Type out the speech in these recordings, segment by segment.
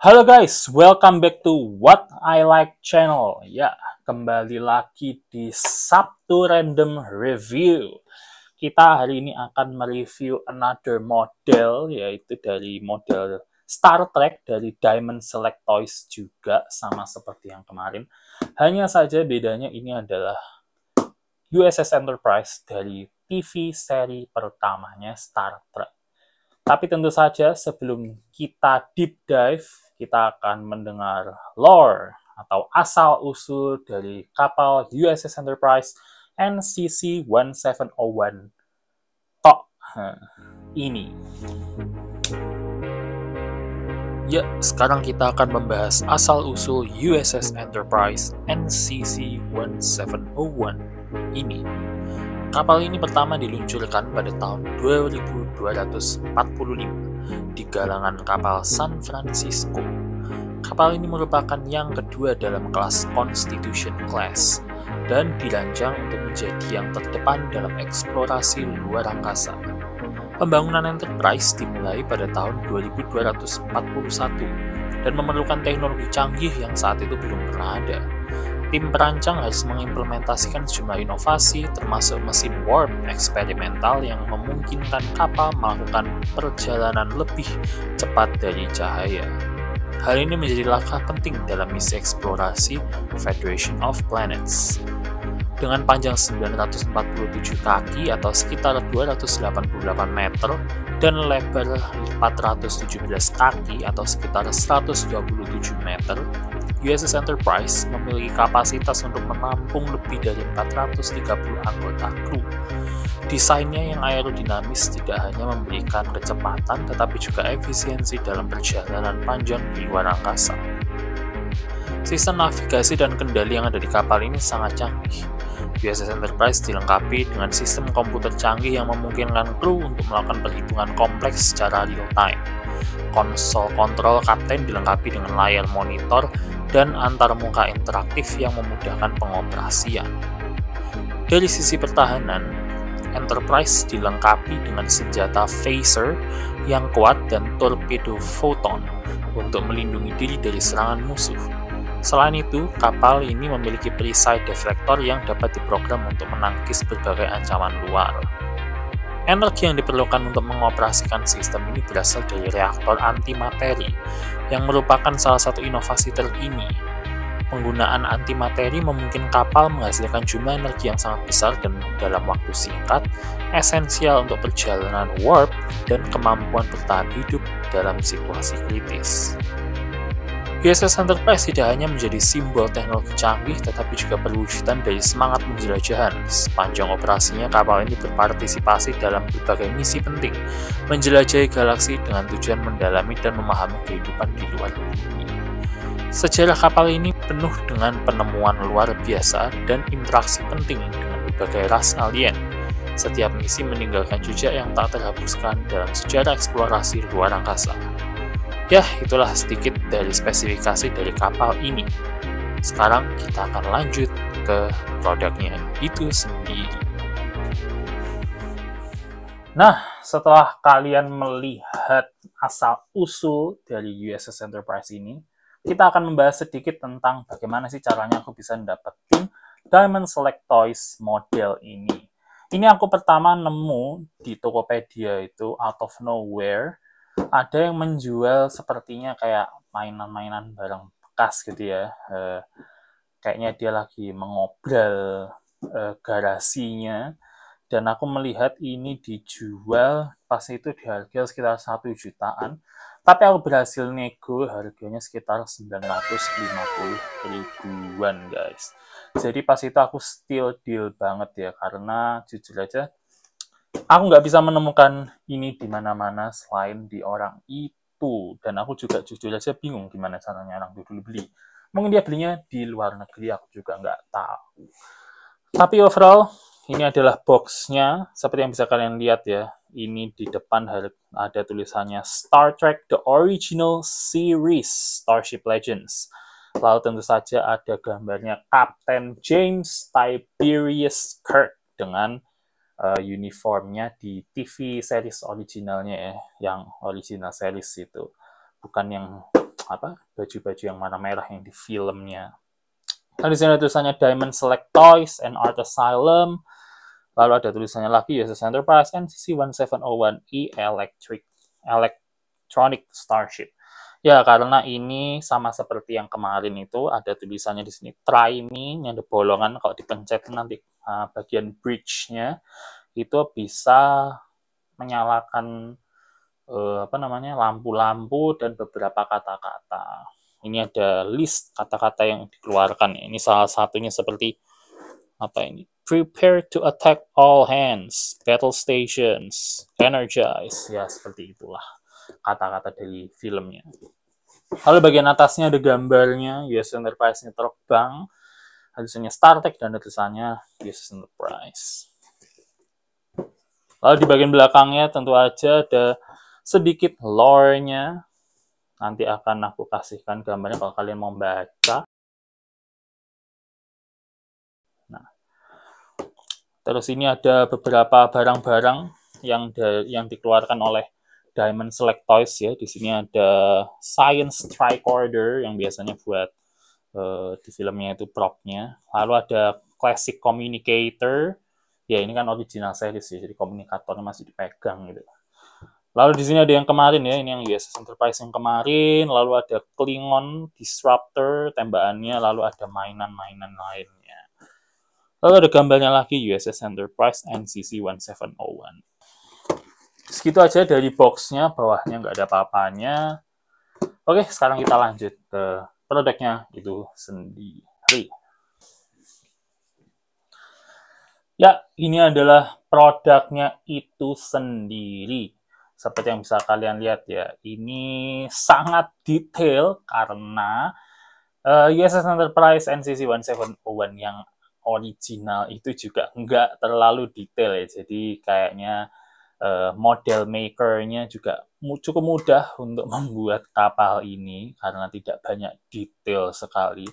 Halo guys, welcome back to What I Like channel. Ya, kembali lagi di Sabtu Random Review. Kita hari ini akan mereview another model, yaitu dari model Star Trek dari Diamond Select Toys juga, sama seperti yang kemarin. Hanya saja bedanya ini adalah USS Enterprise dari TV seri pertamanya Star Trek. Tapi tentu saja sebelum kita deep dive, kita akan mendengar lore atau asal-usul dari kapal USS Enterprise NCC-1701 TOK ini. Ya, sekarang kita akan membahas asal-usul USS Enterprise NCC-1701 ini. Kapal ini pertama diluncurkan pada tahun 2245 di galangan kapal San Francisco. Kapal ini merupakan yang kedua dalam kelas Constitution Class dan dirancang untuk menjadi yang terdepan dalam eksplorasi luar angkasa. Pembangunan Enterprise dimulai pada tahun 2241 dan memerlukan teknologi canggih yang saat itu belum pernah ada. Tim perancang harus mengimplementasikan sejumlah inovasi, termasuk mesin warp eksperimental yang memungkinkan kapal melakukan perjalanan lebih cepat dari cahaya. Hal ini menjadi langkah penting dalam misi eksplorasi Federation of Planets. Dengan panjang 947 kaki atau sekitar 288 meter dan lebar 417 kaki atau sekitar 127 meter, USS Enterprise memiliki kapasitas untuk menampung lebih dari 430 anggota kru. Desainnya yang aerodinamis tidak hanya memberikan kecepatan, tetapi juga efisiensi dalam perjalanan panjang di luar angkasa. Sistem navigasi dan kendali yang ada di kapal ini sangat canggih. USS Enterprise dilengkapi dengan sistem komputer canggih yang memungkinkan kru untuk melakukan perhitungan kompleks secara real-time. Konsol kontrol kapten dilengkapi dengan layar monitor dan antarmuka interaktif yang memudahkan pengoperasian. Dari sisi pertahanan, Enterprise dilengkapi dengan senjata phaser yang kuat dan torpedo photon untuk melindungi diri dari serangan musuh. Selain itu, kapal ini memiliki perisai deflektor yang dapat diprogram untuk menangkis berbagai ancaman luar. Energi yang diperlukan untuk mengoperasikan sistem ini berasal dari reaktor antimateri, yang merupakan salah satu inovasi terkini. Penggunaan antimateri memungkinkan kapal menghasilkan jumlah energi yang sangat besar dan dalam waktu singkat, esensial untuk perjalanan warp dan kemampuan bertahan hidup dalam situasi kritis. USS Enterprise tidak hanya menjadi simbol teknologi canggih, tetapi juga perwujudan dari semangat penjelajahan. Sepanjang operasinya, kapal ini berpartisipasi dalam berbagai misi penting, menjelajahi galaksi dengan tujuan mendalami dan memahami kehidupan di luar bumi. Sejarah kapal ini penuh dengan penemuan luar biasa dan interaksi penting dengan berbagai ras alien. Setiap misi meninggalkan jejak yang tak terhapuskan dalam sejarah eksplorasi luar angkasa. Ya, itulah sedikit dari spesifikasi dari kapal ini. Sekarang kita akan lanjut ke produknya itu sendiri. Nah, setelah kalian melihat asal-usul dari USS Enterprise ini, kita akan membahas sedikit tentang bagaimana sih caranya aku bisa dapetin Diamond Select Toys model ini. Ini aku pertama nemu di Tokopedia itu out of nowhere. Ada yang menjual sepertinya kayak mainan-mainan barang bekas gitu ya. Kayaknya dia lagi mengobral garasinya. Dan aku melihat ini dijual pas itu di harga sekitar 1 jutaan. Tapi aku berhasil nego harganya sekitar 950 ribuan guys. Jadi pas itu aku steal deal banget ya. Karena jujur aja aku nggak bisa menemukan ini di mana-mana selain di orang itu. Dan aku juga jujur aja bingung gimana caranya orang itu dulu beli. Mungkin dia belinya di luar negeri, aku juga nggak tahu. Tapi overall, ini adalah box-nya. Seperti yang bisa kalian lihat ya. Ini di depan ada tulisannya Star Trek The Original Series Starship Legends. Lalu tentu saja ada gambarnya Kapten James Tiberius Kirk dengan uniformnya di TV series originalnya ya, yang original series itu, bukan yang baju-baju yang warna merah yang di filmnya. Nah, di sini ada tulisannya Diamond Select Toys and Art Asylum. Lalu ada tulisannya lagi USS Enterprise NCC-1701E Electronic Starship. Ya, karena ini sama seperti yang kemarin itu, ada tulisannya di sini try me, ini ada bolongan, kalau dipencet nanti bagian bridge-nya itu bisa menyalakan lampu-lampu dan beberapa kata-kata. Ini ada list kata-kata yang dikeluarkan. Ini salah satunya seperti prepare to attack all hands, battle stations, energize. Ya, seperti itulah kata-kata dari filmnya. Lalu bagian atasnya ada gambarnya USS Enterprise-nya terbang, tulisannya StarTech dan tulisannya USS Enterprise. Lalu di bagian belakangnya tentu aja ada sedikit lore-nya. Nanti akan aku kasihkan gambarnya kalau kalian mau baca. Nah, terus ini ada beberapa barang-barang yang dikeluarkan oleh Diamond Select Toys ya. Di sini ada Science Tricorder yang biasanya buat di filmnya itu prop-nya. Lalu ada Classic Communicator. Ya, ini kan original series ya, jadi komunikatornya masih dipegang gitu. Lalu di sini ada yang kemarin ya, ini yang USS Enterprise yang kemarin, lalu ada Klingon Disruptor tembakannya, lalu ada mainan-mainan lainnya. Lalu ada gambarnya lagi USS Enterprise NCC-1701. Segitu aja dari box-nya, bawahnya nggak ada apa-apanya. Oke, sekarang kita lanjut ke produknya itu sendiri. Ya, ini adalah produknya itu sendiri. Seperti yang bisa kalian lihat ya, ini sangat detail karena USS Enterprise NCC-1701 yang original itu juga nggak terlalu detail ya. Jadi kayaknya model maker-nya juga cukup mudah untuk membuat kapal ini karena tidak banyak detail sekali.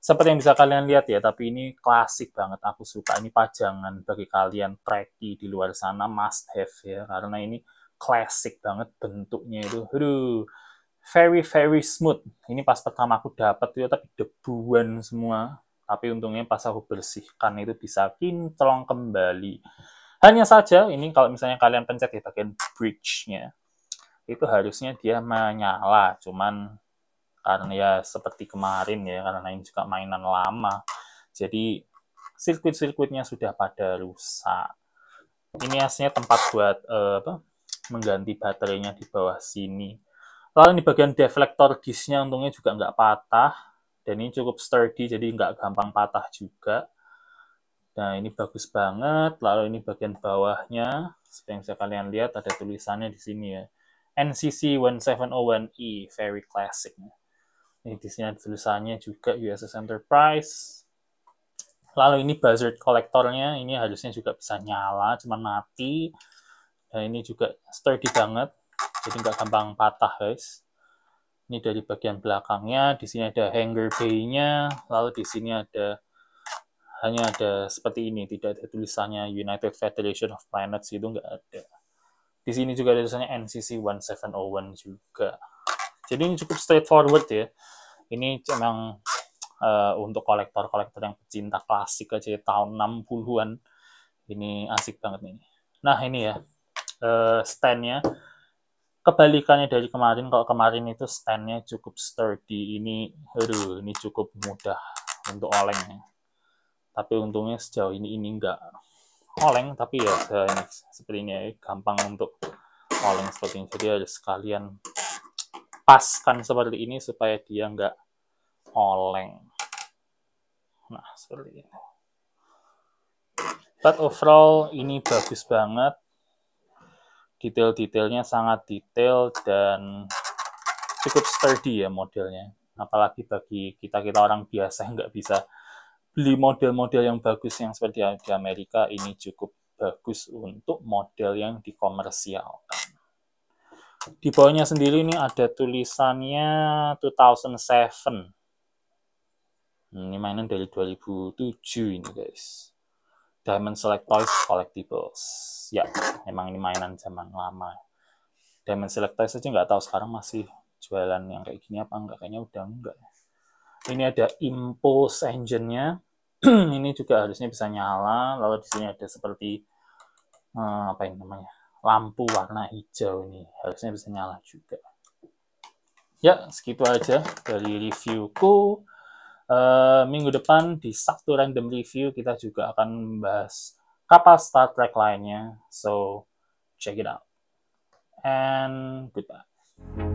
Seperti yang bisa kalian lihat ya, tapi ini klasik banget. Aku suka. Ini pajangan bagi kalian trekkie di luar sana, must have ya. Karena ini klasik banget bentuknya itu. Aduh, very smooth. Ini pas pertama aku dapat itu tapi debuan semua. Tapi untungnya pas aku bersihkan itu bisa kinclong kembali. Hanya saja ini kalau misalnya kalian pencet di bagian bridge-nya, itu harusnya dia menyala. Cuman karena ya seperti kemarin ya, karena ini juga mainan lama. Jadi sirkuit-sirkuitnya sudah pada rusak. Ini aslinya tempat buat mengganti baterainya di bawah sini. Lalu di bagian deflektor disknya untungnya juga nggak patah. Dan ini cukup sturdy, jadi nggak gampang patah juga. Nah, ini bagus banget. Lalu ini bagian bawahnya, seperti yang bisa kalian lihat, ada tulisannya di sini ya. NCC-1701E, very classic. Ini di sini ada tulisannya juga USS Enterprise. Lalu ini buzzard kolektornya, ini harusnya juga bisa nyala, cuman mati. Dan ini juga sturdy banget, jadi nggak gampang patah guys. Ini dari bagian belakangnya, di sini ada hanger bay-nya, lalu di sini hanya ada seperti ini, tidak ada tulisannya United Federation of Planets, itu nggak ada. Di sini juga ada tulisannya NCC-1701 juga. Jadi ini cukup straightforward ya. Ini memang untuk kolektor-kolektor yang pecinta klasik aja ya, tahun 60-an. Ini asik banget nih. Nah ini ya, stand-nya. Kebalikannya dari kemarin, kalau kemarin itu stand-nya cukup sturdy. Ini cukup mudah untuk oleng. Tapi untungnya sejauh ini nggak oleng, tapi ya seperti ini ya, gampang untuk oleng seperti ini. Jadi harus sekalian paskan seperti ini supaya dia nggak oleng. Nah, seperti ini. But overall ini bagus banget. Detail-detailnya sangat detail dan cukup sturdy ya modelnya. Apalagi bagi kita orang biasa yang nggak bisa beli model-model yang bagus yang seperti di Amerika, ini cukup bagus untuk model yang dikomersialkan. Di bawahnya sendiri ini ada tulisannya 2007. Ini mainan dari 2007 ini guys. Diamond Select Toys Collectibles. Ya, memang ini mainan zaman lama. Diamond Select Toys aja nggak tahu sekarang masih jualan yang kayak gini apa enggak, kayaknya udah enggak. Ini ada impulse engine-nya. Ini juga harusnya bisa nyala. Lalu di sini ada seperti apa ini namanya, lampu warna hijau, ini harusnya bisa nyala juga. Ya, segitu aja dari reviewku. Minggu depan di Sabtu Random Review kita juga akan membahas kapal Star Trek lainnya. So, check it out. And goodbye.